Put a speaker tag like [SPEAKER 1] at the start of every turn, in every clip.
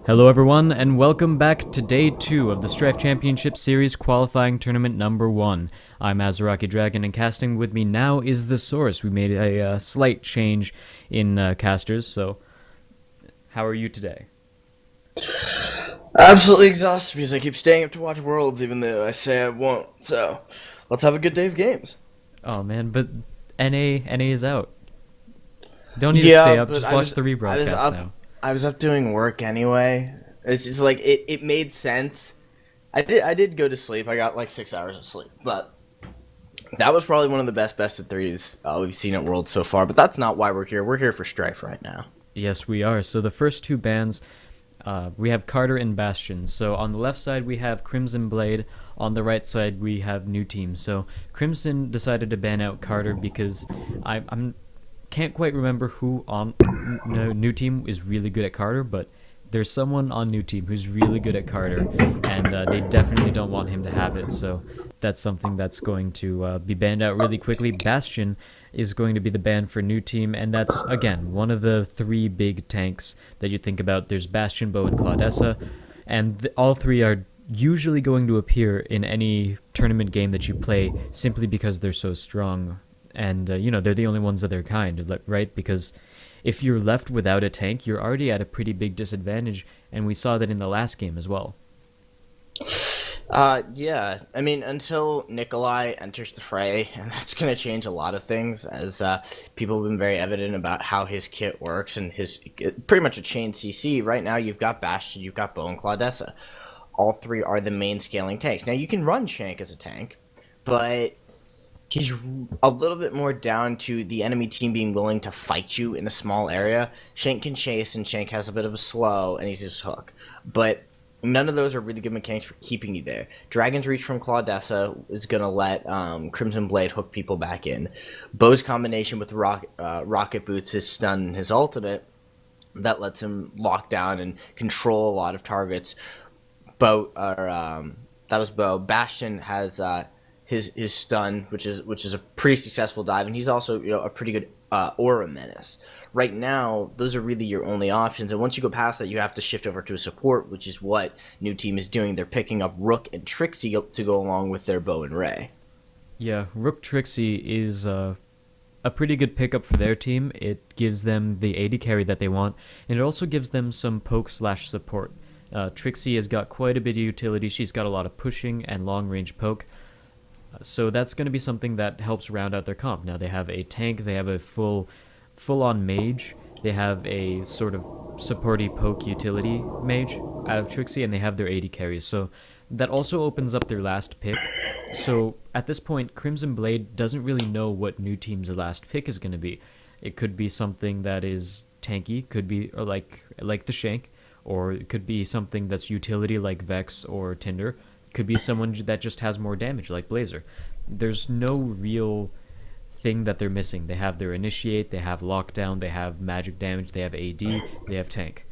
[SPEAKER 1] Hello everyone, and welcome back to Day 2 of the Strife Championship Series Qualifying Tournament Number 1. I'm Azaraki Dragon, and casting with me now is the Source. We made a slight change in casters, so how are you today?
[SPEAKER 2] Absolutely exhausted because I keep staying up to watch Worlds even though I say I won't. So, let's have a good day of games.
[SPEAKER 1] Oh man, but NA is out. Don't need to
[SPEAKER 2] Yeah,
[SPEAKER 1] stay up,
[SPEAKER 2] but
[SPEAKER 1] just
[SPEAKER 2] I
[SPEAKER 1] watch
[SPEAKER 2] was
[SPEAKER 1] the
[SPEAKER 2] I was
[SPEAKER 1] rebroadcast
[SPEAKER 2] up
[SPEAKER 1] now.
[SPEAKER 2] I was up doing work anyway. It's just like it made sense. I did go to sleep. I got like 6 hours of sleep, but that was probably one of the best of threes we've seen at Worlds so far. But that's not why we're here. We're here for Strife right now.
[SPEAKER 1] Yes, we are. So the first two bans, we have Carter and Bastion. So on the left side we have Crimson Blade. On the right side we have New Team. So Crimson decided to ban out Carter because I'm can't quite remember who on New Team is really good at Carter, but there's someone on New Team who's really good at Carter, and they definitely don't want him to have it. So that's something that's going to be banned out really quickly. Bastion is going to be the ban for New Team, and that's again one of the three big tanks that you think about. There's Bastion, Bow, and Claudessa, and all three are usually going to appear in any tournament game that you play simply because they're so strong. And they're the only ones of their kind, right? Because if you're left without a tank, you're already at a pretty big disadvantage, and we saw that in the last game as well.
[SPEAKER 2] Yeah. I mean, until Nikolai enters the fray, and that's going to change a lot of things, as people have been very evident about how his kit works and his pretty much a chain CC. Right now, you've got Bastion, you've got Bow and Claudessa. All three are the main scaling tanks. Now, you can run Shank as a tank, but he's a little bit more down to the enemy team being willing to fight you in a small area. Shank can chase, and Shank has a bit of a slow, and he's just hook. But none of those are really good mechanics for keeping you there. Dragon's Reach from Claudessa is going to let Crimson Blade hook people back in. Bow's combination with Rocket Boots, his stun, and his ultimate, that lets him lock down and control a lot of targets. That was Bow. Bastion has his stun, which is a pretty successful dive, and he's also a pretty good aura menace. Right now, those are really your only options, and once you go past that, you have to shift over to a support, which is what New Team is doing. They're picking up Rook and Trixie to go along with their Bow and Ray.
[SPEAKER 1] Yeah, Rook Trixie is a pretty good pickup for their team. It gives them the AD carry that they want, and it also gives them some poke/support. Trixie has got quite a bit of utility. She's got a lot of pushing and long-range poke. So that's going to be something that helps round out their comp. Now they have a tank, they have a full-on mage, they have a sort of supporty poke utility mage out of Trixie, and they have their AD carries. So that also opens up their last pick. So at this point, Crimson Blade doesn't really know what New Team's last pick is going to be. It could be something that is tanky, could be or like the Shank, or it could be something that's utility like Vex or Tinder. Could be someone that just has more damage like Blazer. There's no real thing that they're missing. They have their initiate, they have lockdown, they have magic damage, they have AD, they have tank.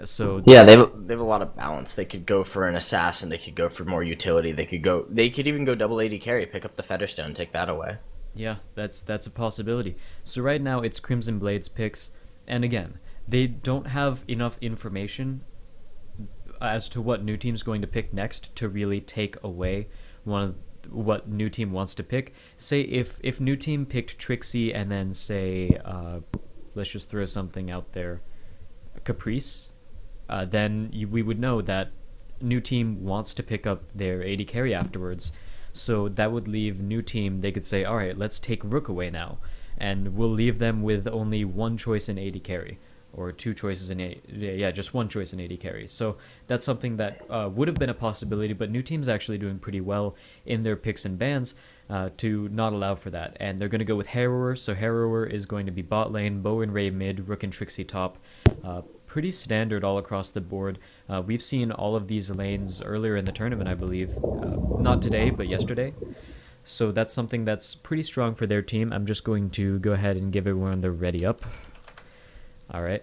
[SPEAKER 1] So
[SPEAKER 2] Yeah, they have a lot of balance. They could go for an assassin. They could go for more utility. They could even go double AD carry, pick up the Featherstone, take that away.
[SPEAKER 1] yeah, that's a possibility. So right now it's Crimson Blade's picks, and again, they don't have enough information as to what New Team's going to pick next to really take away one of what New Team wants to pick. Say if New Team picked Trixie and then say let's just throw something out there, Caprice, then we would know that New Team wants to pick up their AD carry afterwards. So that would leave New Team, they could say, all right, let's take Rook away now, and we'll leave them with only one choice in AD carry, or two choices in just one choice in AD carry. So that's something that would have been a possibility, but New Team's actually doing pretty well in their picks and bans to not allow for that. And they're going to go with Harrower, so Harrower is going to be bot lane, Bow and Ray mid, Rook and Trixie top. Pretty standard all across the board. We've seen all of these lanes earlier in the tournament, I believe. Not today, but yesterday. So that's something that's pretty strong for their team. I'm just going to go ahead and give everyone the ready up. All right.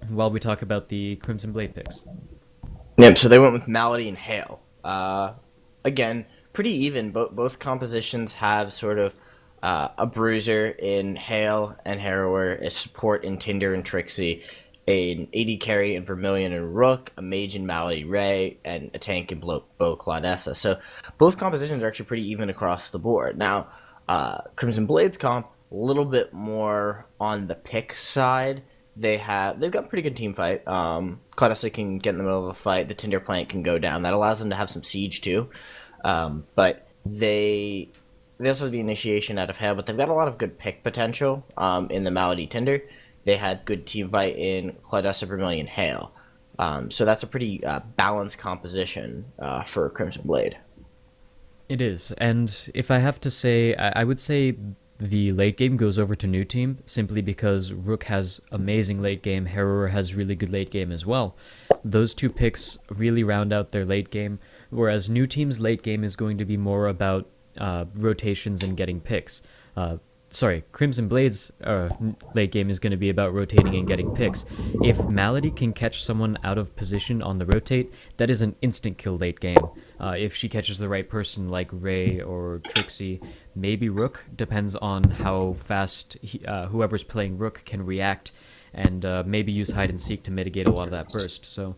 [SPEAKER 1] While we talk about the Crimson Blade picks.
[SPEAKER 2] Yep. So they went with Malady and Hale. Again, pretty even. Both compositions have sort of a bruiser in Hale and Harrower, a support in Tinder and Trixie, an AD carry in Vermilion and Rook, a mage in Malady Ray, and a tank in Bo Claudessa. So both compositions are actually pretty even across the board. Now, Crimson Blades comp, a little bit more on the pick side. They've got a pretty good team fight. Claudessa can get in the middle of a fight. The Tinder plant can go down. That allows them to have some siege too. But they also have the initiation out of hell, but they've got a lot of good pick potential in the Malady Tinder. They had good team fight in Claudessa, Vermilion, Hail. So that's a pretty balanced composition for Crimson Blade.
[SPEAKER 1] It is, and if I have to say, I would say the late game goes over to New Team simply because Rook has amazing late game, Harrower has really good late game as well. Those two picks really round out their late game, whereas New Team's late game is going to be more about rotations and getting picks. Crimson Blade's late game is going to be about rotating and getting picks. If Malady can catch someone out of position on the rotate, that is an instant kill late game. If she catches the right person like Ray or Trixie, maybe Rook, depends on how fast whoever's playing Rook can react, and maybe use hide and seek to mitigate a lot of that burst. So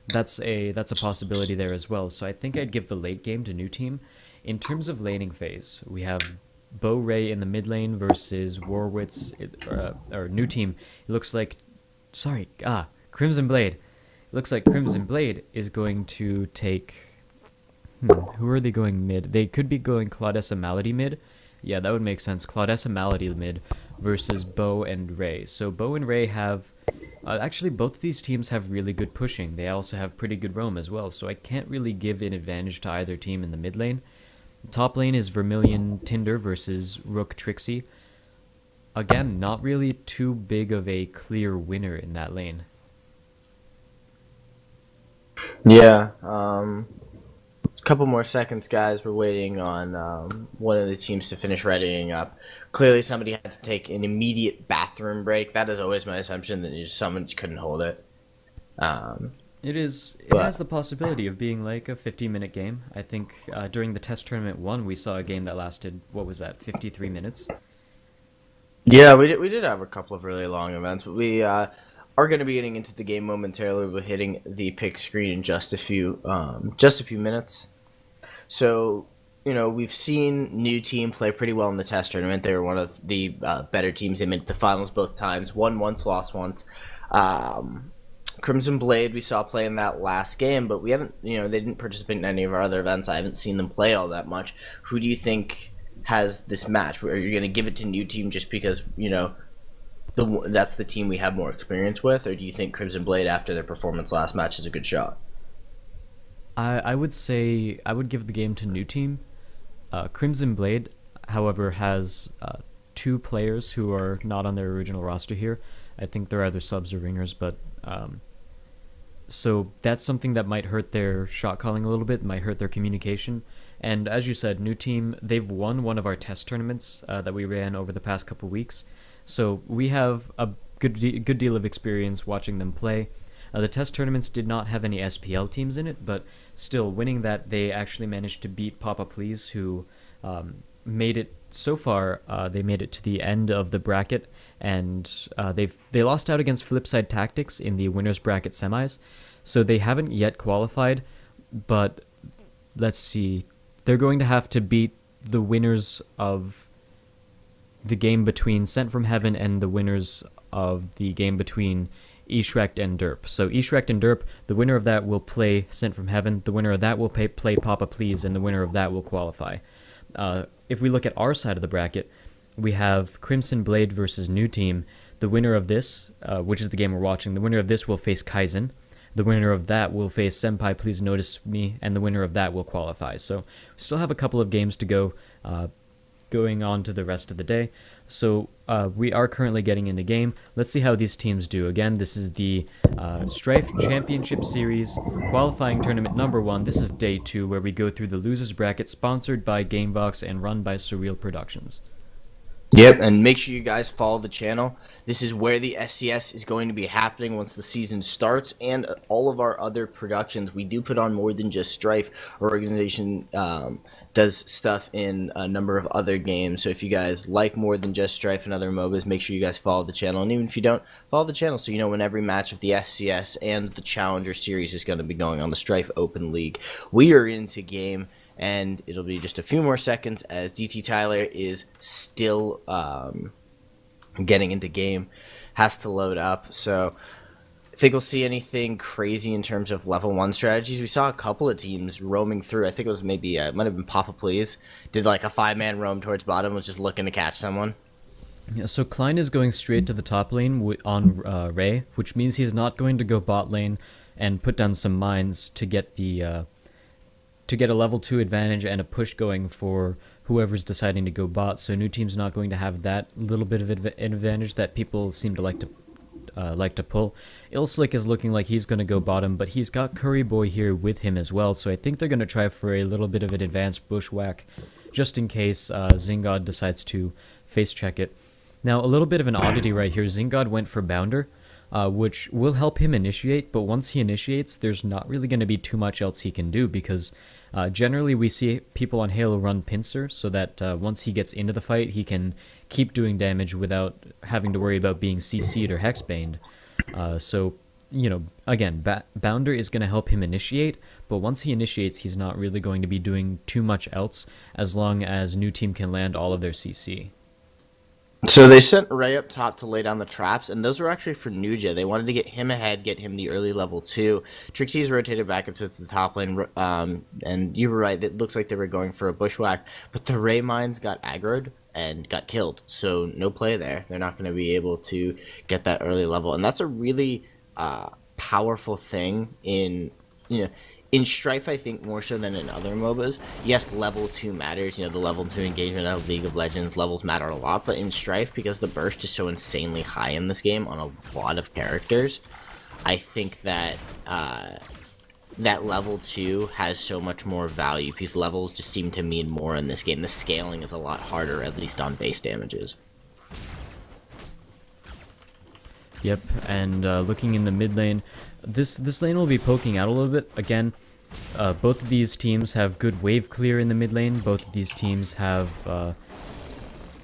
[SPEAKER 1] that's a possibility there as well. So I think I'd give the late game to New Team. In terms of laning phase, we have Bo Ray in the mid lane versus Warwitz, or New Team. It looks like, Crimson Blade. It looks like Crimson Blade is going to take, who are they going mid? They could be going Claudessa Malady mid. Yeah, that would make sense. Claudessa Malady mid versus Bo and Ray. So Bo and Ray have, actually both of these teams have really good pushing. They also have pretty good roam as well, so I can't really give an advantage to either team in the mid lane. Top lane is Vermilion Tinder versus Rook Trixie. Again, not really too big of a clear winner in that lane.
[SPEAKER 2] Yeah, a couple more seconds, guys. We're waiting on one of the teams to finish readying up. Clearly, somebody had to take an immediate bathroom break. That is always my assumption, that someone just couldn't hold it.
[SPEAKER 1] It has the possibility of being like a 50-minute game. I think during the test tournament 1, we saw a game that lasted, 53 minutes?
[SPEAKER 2] Yeah, we did have a couple of really long events, but we are going to be getting into the game momentarily. We'll be hitting the pick screen in just a few minutes. So, we've seen New Team play pretty well in the test tournament. They were one of the better teams. They made the finals both times, won once, lost once. Crimson Blade we saw play in that last game, but we haven't, they didn't participate in any of our other events. I haven't seen them play all that much. Who do you think has this match? Are you going to give it to New Team just because, that's the team we have more experience with, or do you think Crimson Blade, after their performance last match, is a good shot?
[SPEAKER 1] I would say I would give the game to New Team. Crimson Blade, however, has 2 players who are not on their original roster here. I think they're either subs or ringers, but so that's something that might hurt their shot calling a little bit, might hurt their communication. And as you said, New Team, they've won one of our test tournaments that we ran over the past couple weeks. So we have a good deal of experience watching them play. The test tournaments did not have any SPL teams in it, but still, winning that, they actually managed to beat Papa Please, who made it so far. They made it to the end of the bracket, and they lost out against Flipside Tactics in the winners bracket semis, so they haven't yet qualified. But let's see, they're going to have to beat the winners of the game between Sent from Heaven and the winners of the game between Ishrecht and Derp. So Ishrecht and Derp, the winner of that will play Sent from Heaven, the winner of that will play Papa Please, and the winner of that will qualify. If we look at our side of the bracket, we have Crimson Blade versus New Team. The winner of this, which is the game we're watching, the winner of this will face Kaizen. The winner of that will face Senpai Please Notice Me, and the winner of that will qualify. So we still have a couple of games to go, going on to the rest of the day. So we are currently getting into game. Let's see how these teams do. Again, this is the Strife Championship Series qualifying tournament number 1. This is day 2, where we go through the losers bracket, sponsored by Gamebox and run by Surreal Productions.
[SPEAKER 2] Yep, and make sure you guys follow the channel. This is where the SCS is going to be happening once the season starts, and all of our other productions. We do put on more than just Strife. Our organization does stuff in a number of other games. So if you guys like more than just Strife and other MOBAs, make sure you guys follow the channel. And even if you don't, follow the channel so you know when every match of the SCS and the Challenger Series is going to be going on the Strife Open League. We are into game. And it'll be just a few more seconds as DT Tyler is still getting into game, has to load up. So I think we'll see anything crazy in terms of level 1 strategies. We saw a couple of teams roaming through. I think it was maybe, it might have been Papa Please. Did like a 5-man roam towards bottom, was just looking to catch someone.
[SPEAKER 1] Yeah, so Klein is going straight to the top lane on Ray, which means he's not going to go bot lane and put down some mines to get the... to get a level 2 advantage and a push going for whoever's deciding to go bot. So new team's not going to have that little bit of advantage that people seem to like to pull. Illslick is looking like he's going to go bottom, but he's got Curry Boy here with him as well. So I think they're going to try for a little bit of an advanced bushwhack just in case Zingod decides to face check it. Now a little bit of an oddity right here. Zingod went for Bounder, which will help him initiate, but once he initiates, there's not really going to be too much else he can do because generally we see people on Halo run Pincer so that once he gets into the fight, he can keep doing damage without having to worry about being CC'd or hexbaned. So, you know, again, Bounder is going to help him initiate, but once he initiates, he's not really going to be doing too much else as long as new team can land all of their CC.
[SPEAKER 2] So they sent Ray up top to lay down the traps, and those were actually for Nuja. They wanted to get him ahead, get him the early level 2. Trixie's rotated back up to the top lane, and you were right, it looks like they were going for a bushwhack, but the Ray mines got aggroed and got killed, so no play there. They're not going to be able to get that early level, and that's a really powerful thing in, you know, in Strife, I think more so than in other MOBAs. Yes, level 2 matters. You know, the level 2 engagement of League of Legends levels matter a lot. But in Strife, because the burst is so insanely high in this game on a lot of characters, I think that that level 2 has so much more value because levels just seem to mean more in this game. The scaling is a lot harder, at least on base damages.
[SPEAKER 1] Yep, and looking in the mid lane, this lane will be poking out a little bit. Again, both of these teams have good wave clear in the mid lane. Both of these teams have,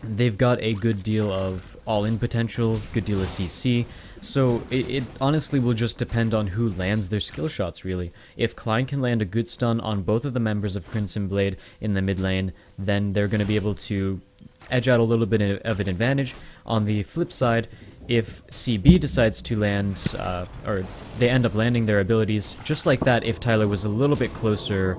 [SPEAKER 1] they've got a good deal of all-in potential, good deal of CC. So it honestly will just depend on who lands their skill shots, really. If Klein can land a good stun on both of the members of Crimson Blade in the mid lane, then they're going to be able to edge out a little bit of an advantage. On the flip side, if CB decides to land, or they end up landing their abilities, just like that, if Tyler was a little bit closer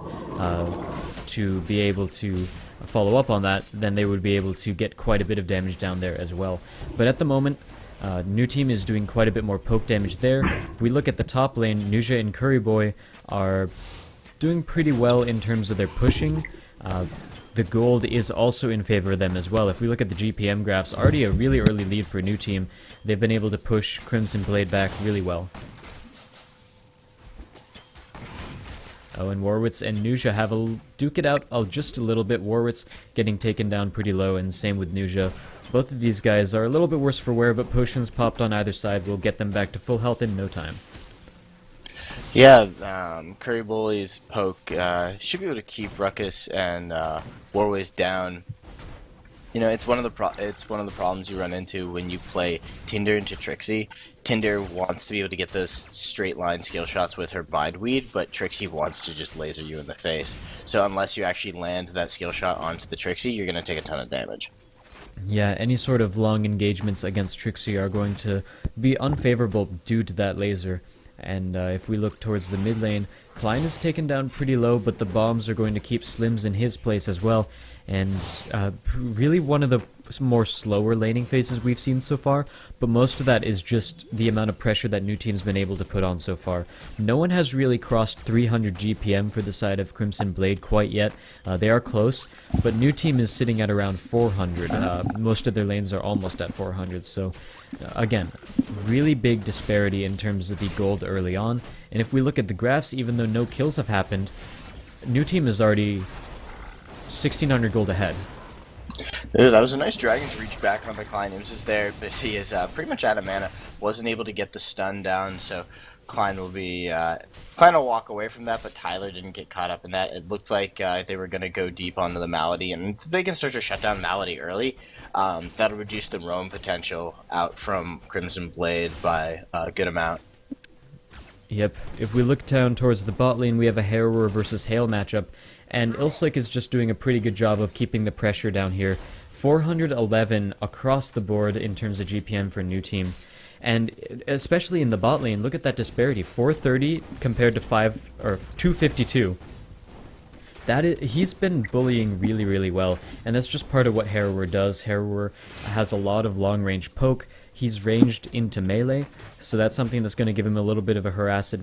[SPEAKER 1] to be able to follow up on that, then they would be able to get quite a bit of damage down there as well. But at the moment, new team is doing quite a bit more poke damage there. If we look at the top lane, Nuja and Curry Boy are doing pretty well in terms of their pushing. The gold is also in favor of them as well. If we look at the GPM graphs, already a really early lead for a new team. They've been able to push Crimson Blade back really well. Oh, and Warwitz and Nuja have a duke it out just a little bit. Warwitz getting taken down pretty low, and same with Nuja. Both of these guys are a little bit worse for wear, but potions popped on either side will get them back to full health in no time.
[SPEAKER 3] Yeah, Curry Bully's poke should be able to keep Ruckus and Warways down. You know, it's one of the problems you run into when you play Tinder into Trixie. Tinder wants to be able to get those straight line skill shots with her bindweed, but Trixie wants to just laser you in the face. So unless you actually land that skill shot onto the Trixie, you're going to take a ton of damage.
[SPEAKER 1] Yeah, any sort of long engagements against Trixie are going to be unfavorable due to that laser. And if we look towards the mid lane, Klein is taken down pretty low, but the bombs are going to keep Slims in his place as well. And really one of the more slower laning phases we've seen so far, but most of that is just the amount of pressure that new team's been able to put on so far. No one has really crossed 300 GPM for the side of Crimson Blade quite yet. They are close, but new team is sitting at around 400. Most of their lanes are almost at 400, so again, really big disparity in terms of the gold early on. And if we look at the graphs, even though no kills have happened, new team is already 1600 gold ahead.
[SPEAKER 3] Ooh, that was a nice dragon to reach back on the Klein. Imms is there, but he is pretty much out of mana. Wasn't able to get the stun down, so Klein will walk away from that, but Tyler didn't get caught up in that. It looked like they were going to go deep onto the Malady, and if they can start to shut down Malady early, that'll reduce the roam potential out from Crimson Blade by a good amount.
[SPEAKER 1] Yep. If we look down towards the bot lane, we have a Harrower versus Hail matchup, and Ilslick is just doing a pretty good job of keeping the pressure down here. 411 across the board in terms of GPM for new team. And especially in the bot lane, look at that disparity. 430 compared to 252. He's been bullying really, really well, and that's just part of what Harrower does. Harrower has a lot of long-range poke. He's ranged into melee, so that's something that's going to give him a little bit of a harass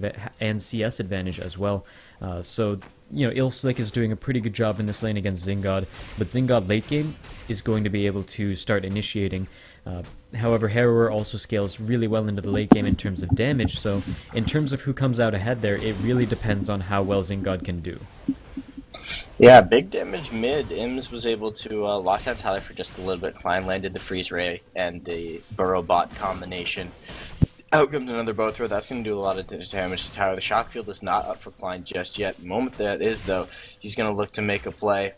[SPEAKER 1] and CS advantage as well. So, Ilslick is doing a pretty good job in this lane against Zingod, but Zingod late game is going to be able to start initiating. However, Harrower also scales really well into the late game in terms of damage, so in terms of who comes out ahead there, it really depends on how well Zingod can do.
[SPEAKER 3] Yeah, big damage mid. Imms was able to lock down Tyler for just a little bit. Klein landed the freeze ray and the burrow bot combination. Out comes another bow throw. That's going to do a lot of damage to Tyler. The shock field is not up for Klein just yet. The moment that is, though, he's going to look to make a play.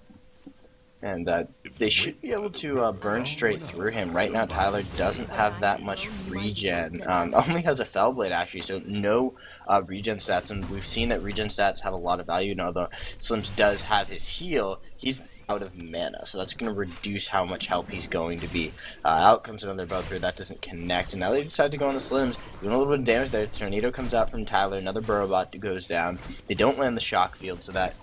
[SPEAKER 3] And they should be able to burn straight through him. Right now, Tyler doesn't have that much regen. Only has a Fellblade, actually, so no regen stats. And we've seen that regen stats have a lot of value. Now, though, Slims does have his heal. He's out of mana, so that's going to reduce how much help he's going to be. Out comes another bow through. That doesn't connect. And now they decide to go on the Slims. Doing a little bit of damage there. Tornado comes out from Tyler. Another burrow bot goes down. They don't land the shock field, so that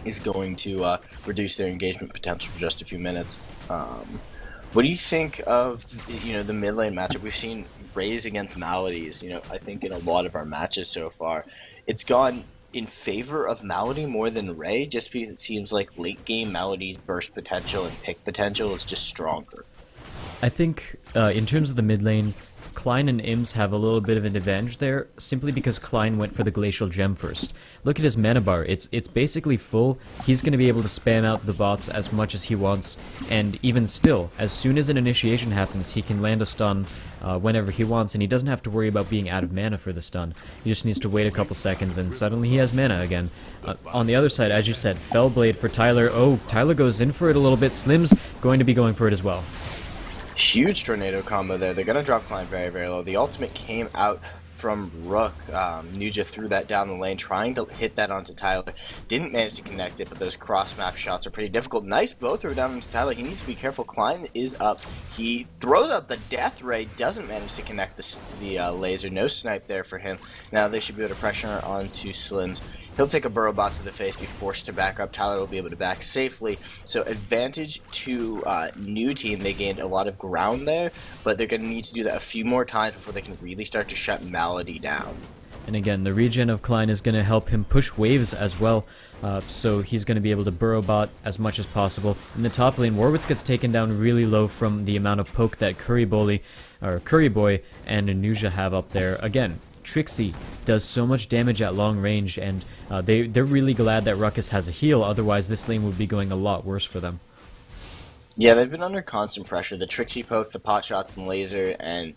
[SPEAKER 3] is going to reduce their engagement potential for just a few minutes. What do you think of the mid lane matchup? We've seen Rays against Maladies. I think in a lot of our matches so far, it's gone in favor of Malady more than Ray, just because it seems like late game Malady's burst potential and pick potential is just stronger.
[SPEAKER 1] I think in terms of the mid lane, Klein and Imms have a little bit of an advantage there, simply because Klein went for the Glacial Gem first. Look at his mana bar, it's basically full. He's going to be able to spam out the bots as much as he wants, and even still, as soon as an initiation happens, he can land a stun whenever he wants, and he doesn't have to worry about being out of mana for the stun. He just needs to wait a couple seconds, and suddenly he has mana again. On the other side, as you said, Fellblade for Tyler. Oh, Tyler goes in for it a little bit. Slim's going to be going for it as well.
[SPEAKER 3] Huge tornado combo there. They're going to drop Klein very, very low. The ultimate came out from Rook. Nuja threw that down the lane, trying to hit that onto Tyler. Didn't manage to connect it, but those cross-map shots are pretty difficult. Nice bow throw down into Tyler. He needs to be careful. Klein is up. He throws out the Death Ray, doesn't manage to connect the laser. No snipe there for him. Now they should be able to pressure onto Slims. He'll take a burrow bot to the face, be forced to back up. Tyler will be able to back safely. So advantage to new team. They gained a lot of ground there, but they're going to need to do that a few more times before they can really start to shut Malady down.
[SPEAKER 1] And again, the regen of Klein is going to help him push waves as well, so he's going to be able to burrow bot as much as possible. In the top lane, Warwitz gets taken down really low from the amount of poke that Curry Boy and Anuja have up there. Again, Trixie does so much damage at long range, and they're really glad that Ruckus has a heal, otherwise this lane would be going a lot worse for them.
[SPEAKER 3] Yeah, they've been under constant pressure. The Trixie poke, the pot shots, and laser, and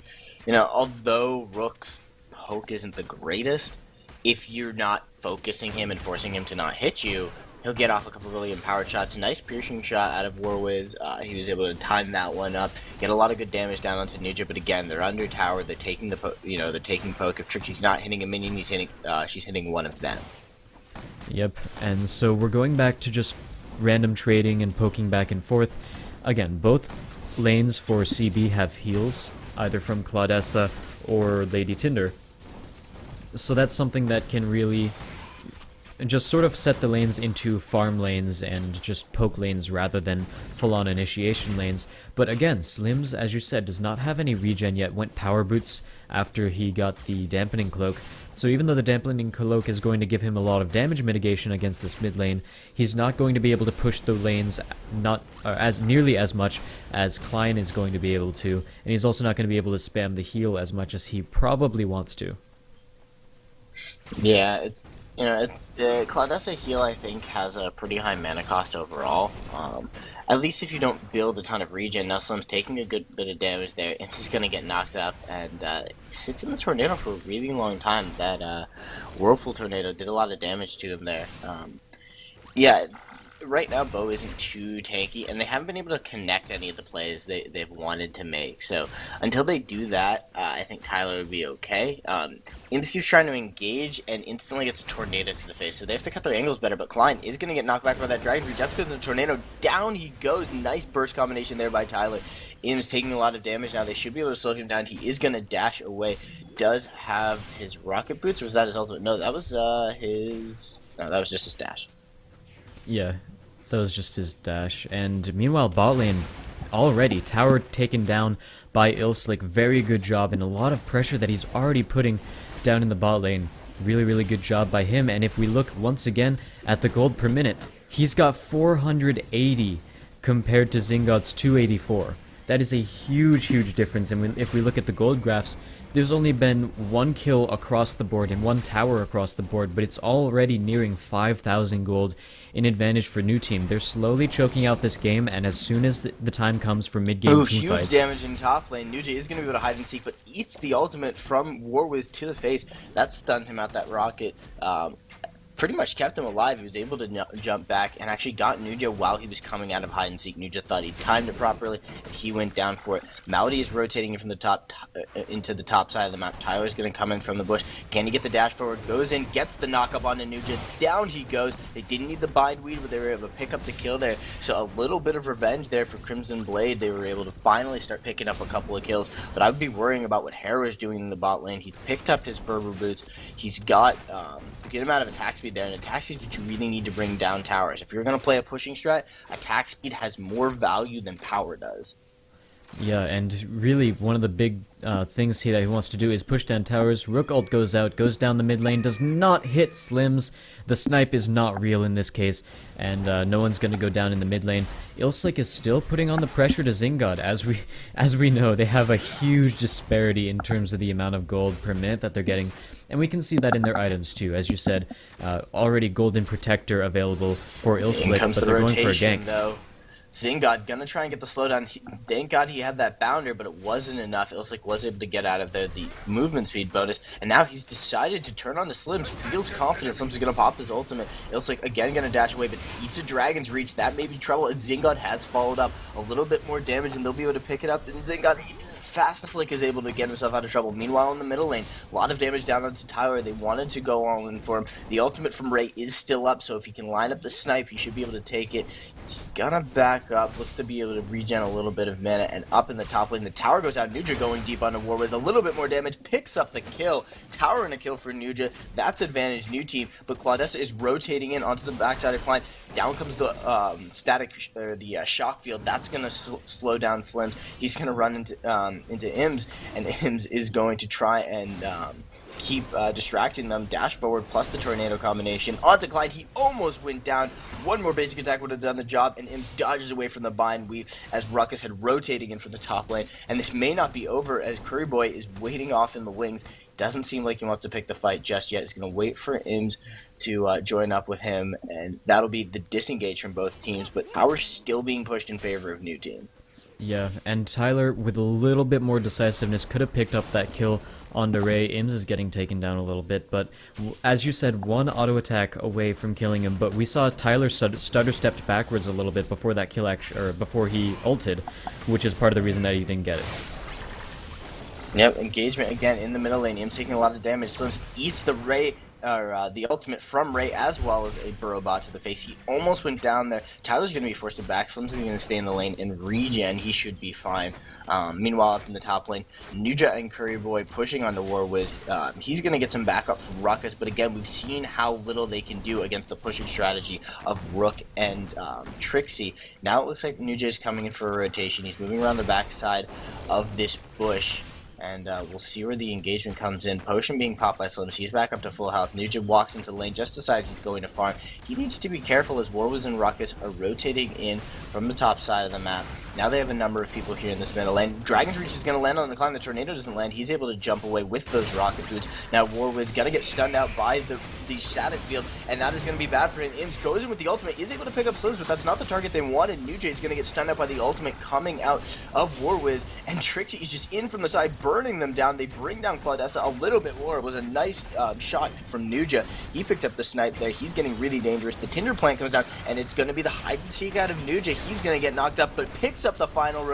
[SPEAKER 3] although Rook's poke isn't the greatest, if you're not focusing him and forcing him to not hit you, he'll get off a couple really empowered shots. Nice piercing shot out of Warwiz. He was able to time that one up, get a lot of good damage down onto Nuja. But again, they're under tower. They're taking they're taking poke. If Trixie's not hitting a minion, she's hitting one of them.
[SPEAKER 1] Yep, and so we're going back to just random trading and poking back and forth. Again, both lanes for CB have heals, either from Claudessa or Lady Tinder. So that's something that can really just sort of set the lanes into farm lanes and just poke lanes rather than full-on initiation lanes. But again, Slims, as you said, does not have any regen yet, went power boots after he got the dampening cloak. So even though the dampening cloak is going to give him a lot of damage mitigation against this mid lane, he's not going to be able to push the lanes as nearly as much as Klein is going to be able to, and he's also not going to be able to spam the heal as much as he probably wants to.
[SPEAKER 3] Yeah,
[SPEAKER 2] You know, Claudessa Heal, I think, has a pretty high mana cost overall. At least if you don't build a ton of regen. Now Slim's taking a good bit of damage there, and he's going to get knocked up, and sits in the Tornado for a really long time. That Whirlpool Tornado did a lot of damage to him there. Yeah, right now Bo isn't too tanky, and they haven't been able to connect any of the plays they've wanted to make. So until they do that, I think Tyler would be okay. Imps keeps trying to engage and instantly gets a tornado to the face, so they have to cut their angles better. But Klein is going to get knocked back by that Dragon Tree. Jeff goes to the tornado. Down he goes. Nice burst combination there by Tyler. Imps taking a lot of damage now. They should be able to slow him down. He is going to dash away. Does have his rocket boots, or was that his ultimate? No, that was his. No, that was just his dash.
[SPEAKER 1] Yeah, that was just his dash. And meanwhile, bot lane already, tower taken down by Ilslick. Very good job, and a lot of pressure that he's already putting down in the bot lane. Really, really good job by him. And if we look once again at the gold per minute, he's got 480 compared to Zingod's 284. That is a huge, huge difference. And if we look at the gold graphs, there's only been one kill across the board and one tower across the board, but it's already nearing 5,000 gold in advantage for New Team. They're slowly choking out this game, and as soon as the time comes for mid-game
[SPEAKER 2] huge
[SPEAKER 1] teamfights...
[SPEAKER 2] damage in top lane. Nuja is going to be able to hide and seek, but eats the ultimate from Warwiz to the face. That stunned him out, that rocket. Pretty much kept him alive. He was able to jump back and actually got Nuja while he was coming out of hide and seek. Nuja thought he timed it properly, and he went down for it. Malady is rotating from the top into the top side of the map. Tyler's going to come in from the bush. Can he get the dash forward? Goes in, gets the knock up onto Nuja. Down he goes. They didn't need the bind weed, but they were able to pick up the kill there. So a little bit of revenge there for Crimson Blade. They were able to finally start picking up a couple of kills, but I would be worrying about what Hera is doing in the bot lane. He's picked up his Fervor boots. He's got a good amount of attack speed there, and attack speed is what you really need to bring down towers. If you're going to play a pushing strat, attack speed has more value than power does.
[SPEAKER 1] Yeah, and really one of the big things here that he wants to do is push down towers. Rook ult goes out, goes down the mid lane, does not hit Slims. The snipe is not real in this case, and no one's going to go down in the mid lane. Ilslick is still putting on the pressure to Zingod. As we know, they have a huge disparity in terms of the amount of gold per minute that they're getting. And we can see that in their items too. As you said, already Golden Protector available for Ilslick, but they're going for a gank.
[SPEAKER 2] Though. Zingod gonna try and get the slowdown. Thank God he had that bounder, but it wasn't enough. Ilslick was able to get out of there the movement speed bonus, and now he's decided to turn on the Slims. Feels confident Slims is gonna pop his ultimate. Ilslick again gonna dash away, but eats a Dragon's Reach. That may be trouble, and Zingod has followed up a little bit more damage, and they'll be able to pick it up. And Zingod fast. Ilslick is able to get himself out of trouble. Meanwhile, in the middle lane, a lot of damage down onto Tyler. They wanted to go all in for him. The ultimate from Ray is still up, so if he can line up the snipe, he should be able to take it. He's gonna back up, looks to be able to regen a little bit of mana, and up in the top lane, the tower goes out. Nuja going deep onto Warwiz, a little bit more damage, picks up the kill. Tower and a kill for Nuja. That's advantage New Team, but Claudessa is rotating in onto the backside of Klein. Down comes the shock field. That's gonna slow down Slims. He's gonna run into Ims, and Ims is going to try and keep distracting them. Dash forward plus the tornado combination onto Clyde. He almost went down. One more basic attack would have done the job, and Ims dodges away from the bind weave as Ruckus had rotating in for the top lane. And this may not be over as Curry Boy is waiting off in the wings. Doesn't seem like he wants to pick the fight just yet. He's going to wait for Ims to join up with him, and that'll be the disengage from both teams. But power's still being pushed in favor of New Team.
[SPEAKER 1] Yeah, and Tyler, with a little bit more decisiveness, could have picked up that kill on Ray. Ims is getting taken down a little bit, but as you said, one auto attack away from killing him. But we saw Tyler stutter stepped backwards a little bit before that kill before he ulted, which is part of the reason that he didn't get it.
[SPEAKER 2] Yep, engagement again in the middle lane. Ims taking a lot of damage. Slims eats the Ray. The ultimate from Ray as well as a burrow bot to the face. He almost went down there. Tyler's going to be forced to back. Slims is going to stay in the lane and regen. He should be fine. Meanwhile, up in the top lane, Nuja and Curry Boy pushing onto Warwiz. He's going to get some backup from Ruckus, but again, we've seen how little they can do against the pushing strategy of Rook and Trixie. Now it looks like Nuja is coming in for a rotation. He's moving around the backside of this bush.
[SPEAKER 3] And we'll see where the engagement comes in. Potion being popped by Slims. He's back up to full health. Nuja walks into the lane, just decides he's going to farm. He needs to be careful as Warwiz and Ruckus are rotating in from the top side of the map. Now they have a number of people here in this middle lane. Dragon's Reach is going to land on the climb. The Tornado doesn't land. He's able to jump away with those rocket boots. Now Warwiz going to get stunned out by the static field, and that is going to be bad for him. Imps goes in with the ultimate, is able to pick up Slims, but that's not the target they wanted. Nuja is going to get stunned out by the ultimate coming out of Warwiz, and Trixie is just in from the side, burning them down. They bring down Claudessa a little bit more. It was a nice shot from Nuja. He picked up the snipe there. He's getting really dangerous. The Tinder plant comes down, and it's going to be the hide and seek out of Nuja. He's going to get knocked up, but picks up the final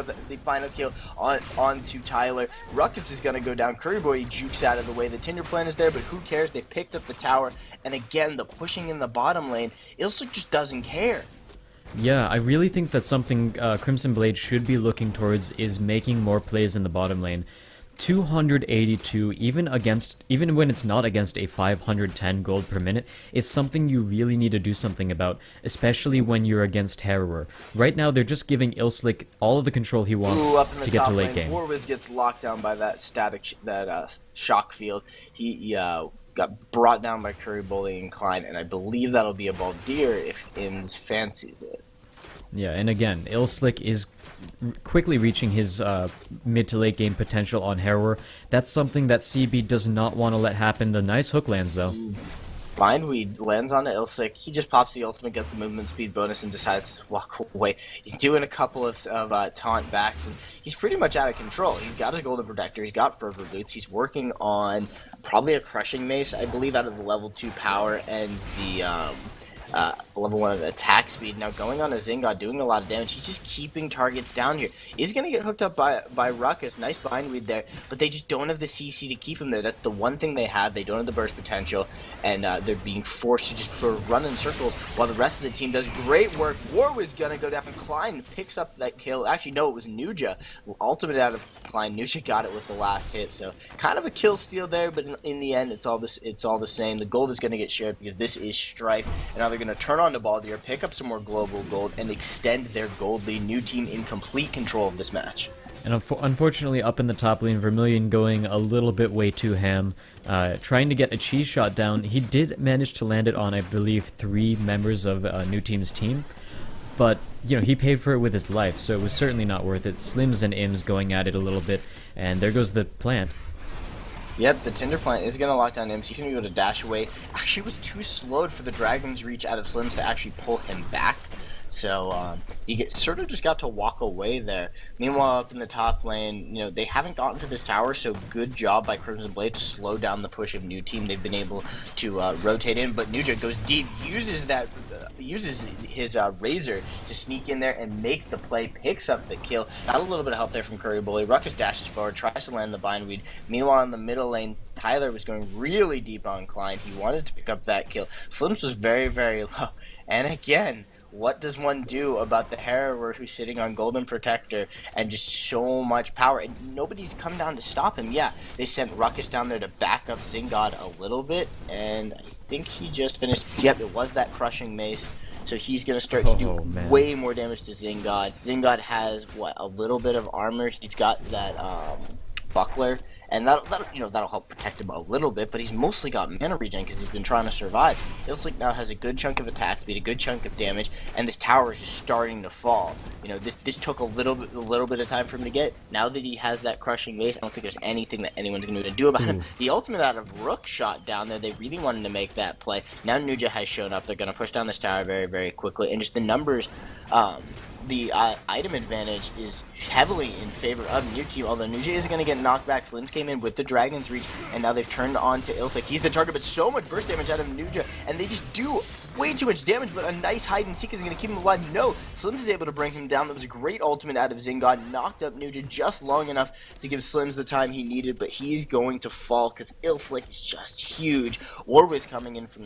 [SPEAKER 3] kill onto Tyler. Ruckus is going to go down. Curryboy jukes out of the way. The Tinder plant is there, but who cares? They've picked up the tower, and again, the pushing in the bottom lane. Ilsik just doesn't care.
[SPEAKER 1] Yeah, I really think that something Crimson Blade should be looking towards is making more plays in the bottom lane. 282, even when it's not against a 510 gold per minute, is something you really need to do something about, especially when you're against Harrower. Right now, they're just giving Ilslik all of the control he wants to get to late game.
[SPEAKER 3] Warwiz gets locked down by that shock field. He got brought down by Curry Bully and Klein, and I believe that'll be a Baldir if Inns fancies it.
[SPEAKER 1] Yeah, and again, Ilslik is quickly reaching his mid to late game potential on Harrower. That's something that CB does not want to let happen. The nice hook lands, though.
[SPEAKER 3] Bindweed lands on Ilsik. He just pops the ultimate, gets the movement speed bonus, and decides to walk away. He's doing a couple of taunt backs, and he's pretty much out of control. He's got his golden protector. He's got fervor boots. He's working on probably a crushing mace, I believe, out of the level 2 power and the level 1 of attack speed. Now going on a Zingod, doing a lot of damage. He's just keeping targets down here. He's going to get hooked up by Ruckus. Nice bindweed there, but they just don't have the CC to keep him there. That's the one thing they have. They don't have the burst potential, and they're being forced to just sort of run in circles while the rest of the team does great work. Warwiz going to go down, and Klein picks up that kill. Actually, no, it was Nuja. Ultimate out of Klein. Nuja got it with the last hit, so kind of a kill steal there, but in the end, it's all the same. The gold is going to get shared because this is Strife, and now they're going to turn on to Baldir, pick up some more global gold, and extend their gold lead. New team in complete control of this match.
[SPEAKER 1] And unfortunately, up in the top lane, Vermilion going a little bit way too ham, trying to get a cheese shot down. He did manage to land it on, I believe, 3 members of New Team's team, but you know, he paid for it with his life, so it was certainly not worth it. Slims and Ims going at it a little bit, and there goes the plant.
[SPEAKER 3] Yep, the Tinder plant is going to lock down Imps. He's going to be able to dash away. Actually, it was too slowed for the Dragon's Reach out of Slims to actually pull him back. So he sort of just got to walk away there. Meanwhile, up in the top lane, you know, they haven't gotten to this tower, so good job by Crimson Blade to slow down the push of New Team. They've been able to rotate in, but Nuja goes deep, uses his Razor to sneak in there and make the play, picks up the kill. Got a little bit of help there from Curry Bully. Ruckus dashes forward, tries to land the bindweed. Meanwhile, in the middle lane, Tyler was going really deep on Klein. He wanted to pick up that kill. Slims was very, very low. And again, what does one do about the Harrower who's sitting on Golden Protector and just so much power? And nobody's come down to stop him. Yeah, they sent Ruckus down there to back up Zingod a little bit, and I think he just finished. Yep, it was that crushing mace. So he's going to start to do way more damage to Zingod. Zingod has, what, a little bit of armor. He's got that buckler, and that'll help protect him a little bit, but he's mostly got mana regen because he's been trying to survive. Ilslik now has a good chunk of attack speed, a good chunk of damage, and this tower is just starting to fall. You know, this took a little bit of time for him to get. Now that he has that crushing mace, I don't think there's anything that anyone's going to do about him. The ultimate out of Rook shot down there. They really wanted to make that play. Now Nuja has shown up. They're going to push down this tower very, very quickly, and just the numbers. The item advantage is heavily in favor of New Team, although Nuja is going to get knocked back. Slims came in with the Dragon's Reach, and now they've turned on to Ilsik. He's the target, but so much burst damage out of Nuja, and they just do way too much damage, but a nice hide and seek is going to keep him alive. No, Slims is able to bring him down. That was a great ultimate out of Zingod, knocked up Nuja just long enough to give Slims the time he needed, but he's going to fall because Ilslik is just huge. Warwiz coming in from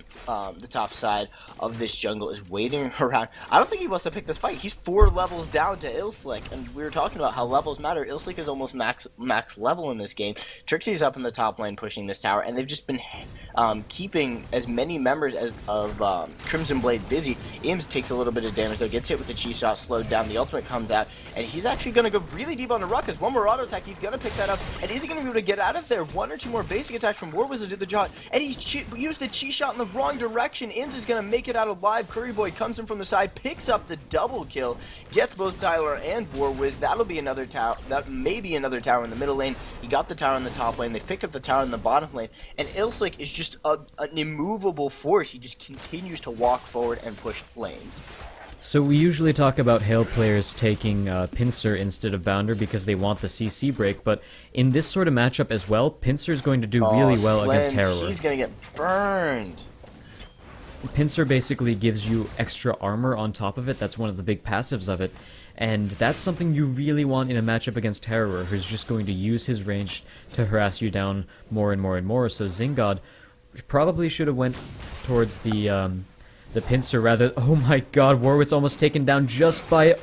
[SPEAKER 3] the top side of this jungle is waiting around. I don't think he wants to pick this fight. He's 4 4 levels down to Illslick, and we were talking about how levels matter. Illslick is almost max level in this game. Trixie's up in the top lane pushing this tower, and they've just been keeping as many members of Crimson Blade busy. Eames takes a little bit of damage though, gets hit with the chi shot, slowed down. The ultimate comes out, and he's actually going to go really deep on the Ruckus. One more auto attack, he's going to pick that up, and is he going to be able to get out of there? 1 or 2 more basic attacks from War Wizard did the job, and he used the chi shot in the wrong direction. Eames is going to make it out alive. Curry Boy comes in from the side, picks up the double kill, gets both Tyler and War Wiz. That'll be another tower. That may be another tower in the middle lane. He got the tower in the top lane. They've picked up the tower in the bottom lane, and Illslick is just an immovable force. He just continues to walk forward and push lanes.
[SPEAKER 1] So we usually talk about Hail players taking Pinsir instead of Bounder because they want the CC break, but in this sort of matchup as well, Pinsir is going to do really well against Harrower.
[SPEAKER 3] He's going to get burned.
[SPEAKER 1] Pinsir basically gives you extra armor on top of it. That's one of the big passives of it, and that's something you really want in a matchup against Harrower, who's just going to use his range to harass you down more and more and more. So Zingod probably should have went towards the Pinsir rather. Oh my god, Warwick's almost taken down just by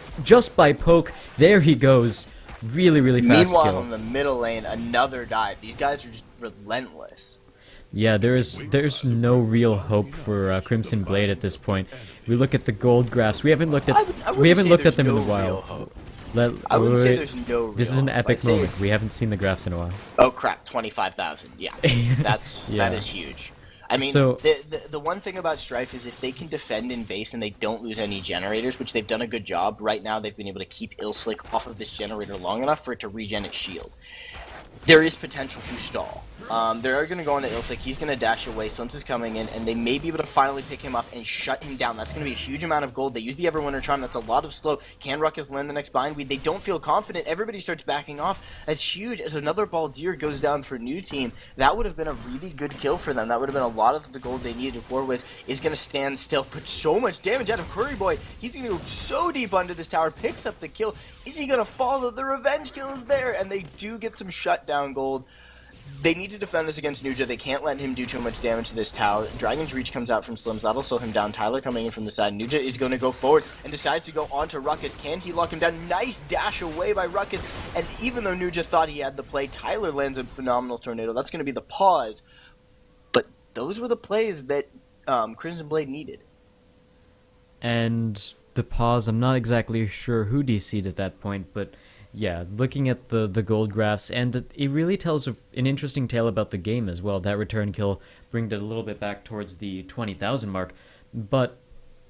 [SPEAKER 1] poke. There he goes. Really fast
[SPEAKER 3] Meanwhile,
[SPEAKER 1] kill.
[SPEAKER 3] in the middle lane, another dive. These guys are just relentless.
[SPEAKER 1] Yeah, there's no real hope for Crimson Blade at this point. We look at the gold graphs. We haven't looked at them in a while.
[SPEAKER 3] I wouldn't say there's no real
[SPEAKER 1] This is an
[SPEAKER 3] hope.
[SPEAKER 1] epic
[SPEAKER 3] I'd say
[SPEAKER 1] moment.
[SPEAKER 3] it's-
[SPEAKER 1] We haven't seen the graphs in a while.
[SPEAKER 3] Oh crap, 25,000. Yeah, that
[SPEAKER 1] Yeah.
[SPEAKER 3] is huge. I mean,
[SPEAKER 1] So-
[SPEAKER 3] the one thing about Strife is if they can defend in base and they don't lose any generators, which they've done a good job, right now they've been able to keep Illslick off of this generator long enough for it to regen its shield. There is potential to stall. They're going to go into Illslick. He's going to dash away. Slims is coming in, and they may be able to finally pick him up and shut him down. That's going to be a huge amount of gold. They use the Everwinter Charm. That's a lot of slow. Can Ruckus land the next bindweed? They don't feel confident. Everybody starts backing off. As huge as another Baldir goes down for new team, that would have been a really good kill for them. That would have been a lot of the gold they needed. Warwiz is going to stand still, put so much damage out of Curry Boy. He's going to go so deep under this tower, picks up the kill. Is he going to follow? The revenge kill is there, and they do get some shutdown gold. They need to defend this against Nuja. They can't let him do too much damage to this tower. Dragon's Reach comes out from Slims. That'll slow him down. Tyler coming in from the side. Nuja is going to go forward and decides to go onto Ruckus. Can he lock him down? Nice dash away by Ruckus. And even though Nuja thought he had the play, Tyler lands a phenomenal tornado. That's going to be the pause. But those were the plays that Crimson Blade needed.
[SPEAKER 1] And the pause, I'm not exactly sure who DC'd at that point, but yeah, looking at the gold graphs, and it really tells an interesting tale about the game as well. That return kill bringed it a little bit back towards the 20,000 mark, but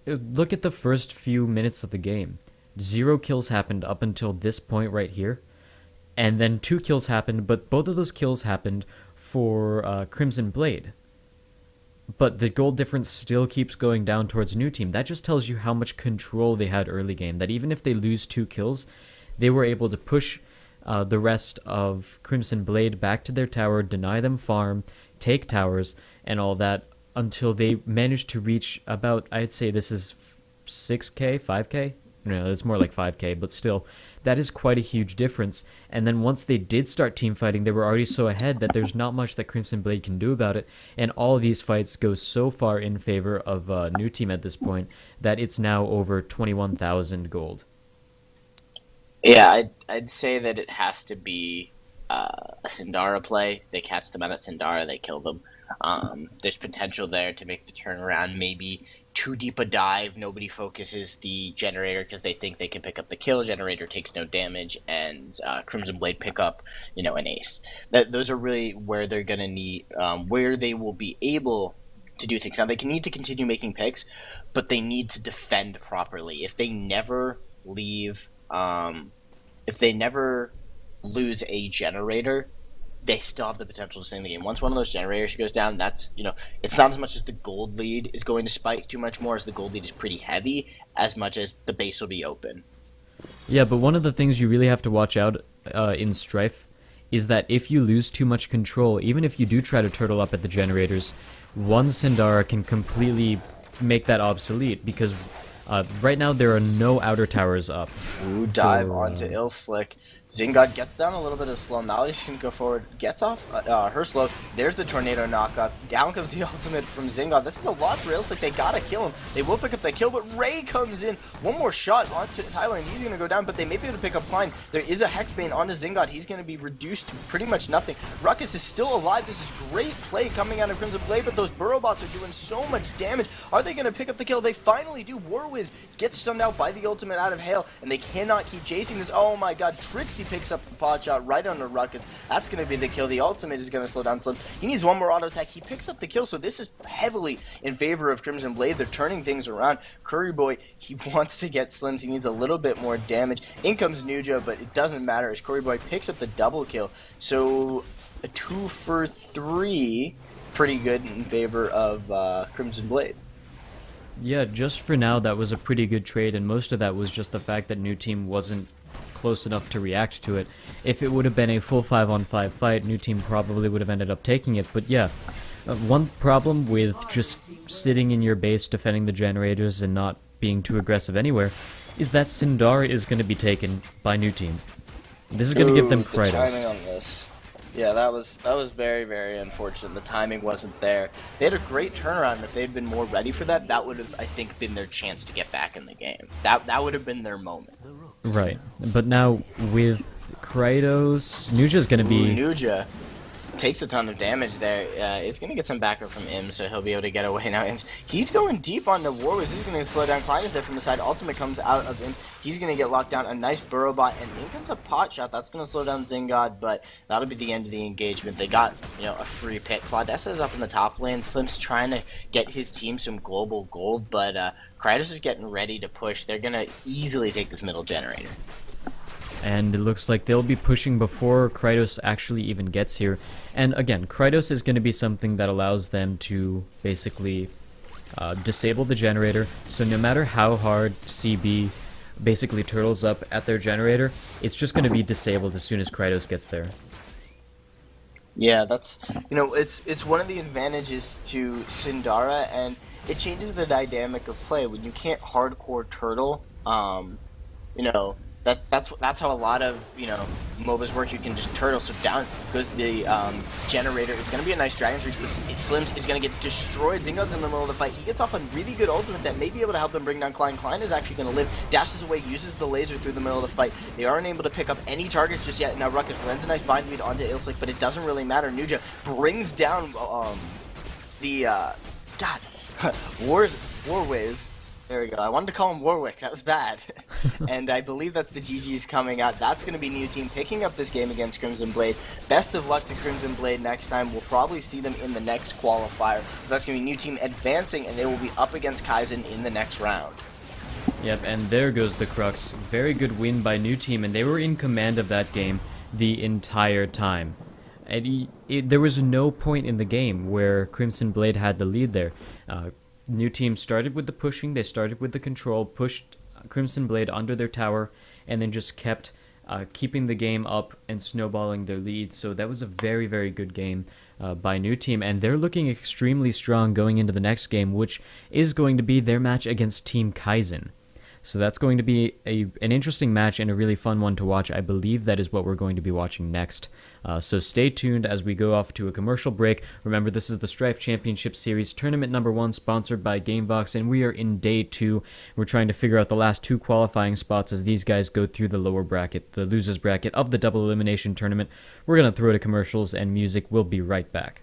[SPEAKER 1] look at the first few minutes of the game. 0 kills happened up until this point right here, and then 2 kills happened, but both of those kills happened for Crimson Blade. But the gold difference still keeps going down towards new team. That just tells you how much control they had early game, that even if they lose 2 kills, they were able to push the rest of Crimson Blade back to their tower, deny them farm, take towers, and all that until they managed to reach about, I'd say this is 6k, 5k? No, it's more like 5k, but still, that is quite a huge difference. And then once they did start team fighting, they were already so ahead that there's not much that Crimson Blade can do about it, and all of these fights go so far in favor of new team at this point that it's now over 21,000 gold.
[SPEAKER 3] Yeah, I'd say that it has to be a Sindara play. They catch them out at Sindara, they kill them. There's potential there to make the turnaround. Maybe too deep a dive, nobody focuses the generator because they think they can pick up the kill. Generator takes no damage, and Crimson Blade pick up, an ace. Those are really where they're gonna need, where they will be able to do things. Now they can need to continue making picks, but they need to defend properly. If they never leave. If they never lose a generator, they still have the potential to stay in the game. Once one of those generators goes down, that's, it's not as much as the gold lead is going to spike too much more, as the gold lead is pretty heavy, as much as the base will be open.
[SPEAKER 1] Yeah, but one of the things you really have to watch out in Strife is that if you lose too much control, even if you do try to turtle up at the generators, one Sindara can completely make that obsolete, because right now there are no outer towers up.
[SPEAKER 3] Ooh, dive onto Illslick. Zingod gets down a little bit of slow. Melody's gonna go forward, gets off her slow. There's the tornado knockup. Down comes the ultimate from Zingod. This is a lot for Ilslick. They gotta kill him. They will pick up the kill, but Ray comes in. One more shot onto Tyler, and he's gonna go down, but they may be able to pick up Klein. There is a Hexbane onto Zingod. He's gonna be reduced to pretty much nothing. Ruckus is still alive. This is great play coming out of Crimson Blade, but those Burrow bots are doing so much damage. Are they gonna pick up the kill? They finally do. Warwiz gets stunned out by the ultimate out of Hail, and they cannot keep chasing this. Oh my god, Trixie picks up the pot shot right under Ruckus. That's going to be the kill. The ultimate is going to slow down Slim. He needs one more auto attack. He picks up the kill, so this is heavily in favor of Crimson Blade. They're turning things around. Curry Boy, he wants to get Slims. He needs a little bit more damage. In comes Nuja, but it doesn't matter as Curry Boy picks up the double kill. So a 2 for 3, pretty good in favor of Crimson Blade.
[SPEAKER 1] Yeah, just for now, that was a pretty good trade, and most of that was just the fact that New Team wasn't close enough to react to it. If it would have been a full 5-on-5 fight, New Team probably would have ended up taking it, but yeah. One problem with just sitting in your base defending the generators and not being too aggressive anywhere is that Sindara is going to be taken by New Team. This is going to give them
[SPEAKER 3] The
[SPEAKER 1] Kratos.
[SPEAKER 3] timing on this. Yeah, that was very, very unfortunate. The timing wasn't there. They had a great turnaround. If they'd been more ready for that, that would have, I think, been their chance to get back in the game. That would have been their moment.
[SPEAKER 1] Right, but now with Kratos, Nuja's going to be...
[SPEAKER 3] Nuja takes a ton of damage there. It's going to get some backup from Im, so he'll be able to get away now. He's going deep onto Warwiz. This is going to slow down. Klein is there from the side. Ultimate comes out of Im. He's going to get locked down. A nice burrow bot, and in comes a pot shot. That's going to slow down Zingod, but that'll be the end of the engagement. They got, a free pick. Claudessa is up in the top lane. Slim's trying to get his team some global gold, but Kratos is getting ready to push. They're going to easily take this middle generator.
[SPEAKER 1] And it looks like they'll be pushing before Kratos actually even gets here. And again, Kratos is going to be something that allows them to basically disable the generator. So no matter how hard CB basically turtles up at their generator, it's just going to be disabled as soon as Kratos gets there.
[SPEAKER 3] Yeah, that's, it's one of the advantages to Sindara, and it changes the dynamic of play. When you can't hardcore turtle, that's how a lot of MOBAs work. You can just turtle. So down goes the generator. It's going to be a nice dragon reach, but Slims is going to get destroyed. Zingod's in the middle of the fight. He gets off a really good ultimate that may be able to help them bring down Klein. Klein is actually going to live. Dashes away, uses the laser through the middle of the fight. They aren't able to pick up any targets just yet. Now Ruckus lands a nice bind lead onto Ilslick, but it doesn't really matter. Nuja brings down Warwiz. There we go. I wanted to call him Warwick. That was bad. And I believe that's the GG's coming out. That's going to be New Team picking up this game against Crimson Blade. Best of luck to Crimson Blade next time. We'll probably see them in the next qualifier. That's going to be New Team advancing, and they will be up against Kaizen in the next round.
[SPEAKER 1] Yep, and there goes the crux. Very good win by New Team, and they were in command of that game the entire time. And there was no point in the game where Crimson Blade had the lead there. New Team started with the pushing, they started with the control, pushed Crimson Blade under their tower, and then just kept keeping the game up and snowballing their lead. So that was a very, very good game by New Team, and they're looking extremely strong going into the next game, which is going to be their match against Team Kaizen. So that's going to be an interesting match and a really fun one to watch. I believe that is what we're going to be watching next. So stay tuned as we go off to a commercial break. Remember, this is the Strife Championship Series, Tournament number 1, sponsored by GameVox, and we are in day 2. We're trying to figure out the last 2 qualifying spots as these guys go through the lower bracket, the losers bracket of the double elimination tournament. We're going to throw to commercials and music. We'll be right back.